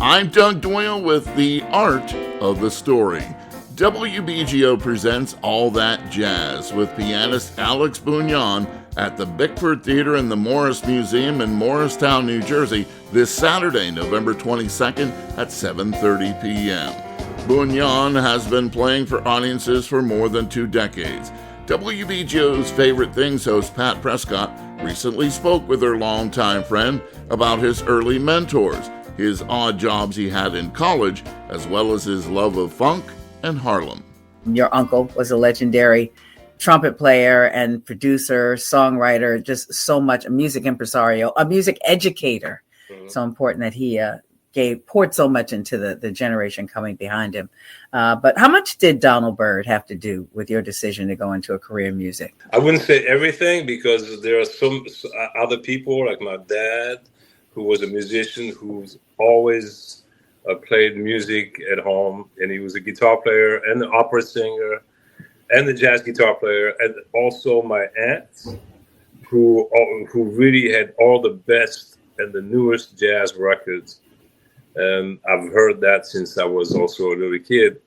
I'm Doug Doyle with The Art of the Story. WBGO presents All That Jazz with pianist Alex Bugnon at the Bickford Theater in the Morris Museum in Morristown, New Jersey this Saturday, November 22nd at 7:30 p.m. Bugnon has been playing for audiences for more than 2 decades. WBGO's Favorite Things host Pat Prescott recently spoke with her longtime friend about his early mentors, his odd jobs he had in college, as well as his love of funk and Harlem. Your uncle was a legendary trumpet player and producer, songwriter, just so much, a music impresario, a music educator. Mm-hmm. So important that he poured so much into the generation coming behind him. But how much did Donald Byrd have to do with your decision to go into a career in music? I wouldn't say everything, because there are some other people like my dad, who was a musician who's always played music at home, and he was a guitar player and an opera singer and a jazz guitar player, and also my aunt, who really had all the best and the newest jazz records. And I've heard that since I was also a little kid.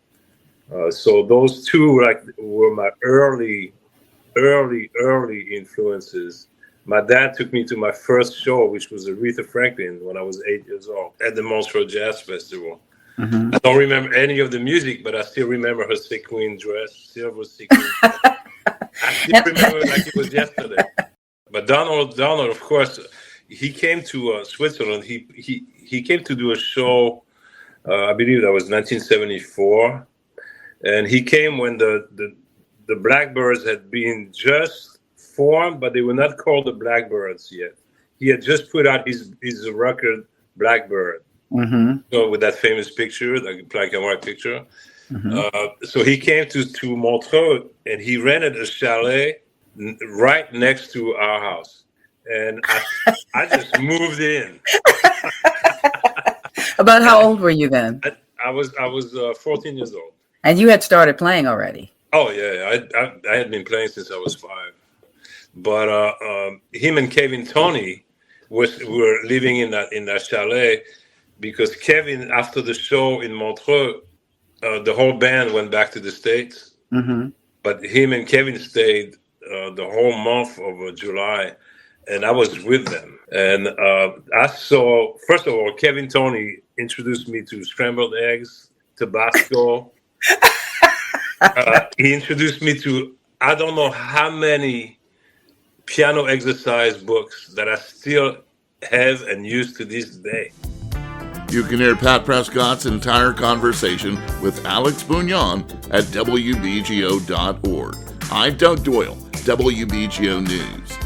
So those two were my early influences. My dad took me to my first show, which was Aretha Franklin, when I was 8 years old at the Montreux Jazz Festival. Mm-hmm. I don't remember any of the music, but I still remember her sequin dress, silver sequin dress. I still remember it like it was yesterday. But Donald, of course, he came to Switzerland. He came to do a show, I believe that was 1974. And he came when the Blackbirds had been just formed, but they were not called the Blackbirds yet. He had just put out his record, Blackbird. Mm-hmm. So with that famous picture, the black and white picture. Mm-hmm. So he came to Montreux, and he rented a chalet right next to our house. And I just moved in. About how old were you then? I was 14 years old. And you had started playing already? Oh, yeah. I had been playing since I was 5. But him and Kevin Tony were living in that chalet, because Kevin, after the show in Montreux, the whole band went back to the States. Mm-hmm. But him and Kevin stayed the whole month of July, and I was with them. And I saw, first of all, Kevin Tony introduced me to scrambled eggs, Tabasco. He introduced me to, I don't know how many piano exercise books that I still have and use to this day. You can hear Pat Prescott's entire conversation with Alex Bugnon at WBGO.org. I'm Doug Doyle, WBGO News.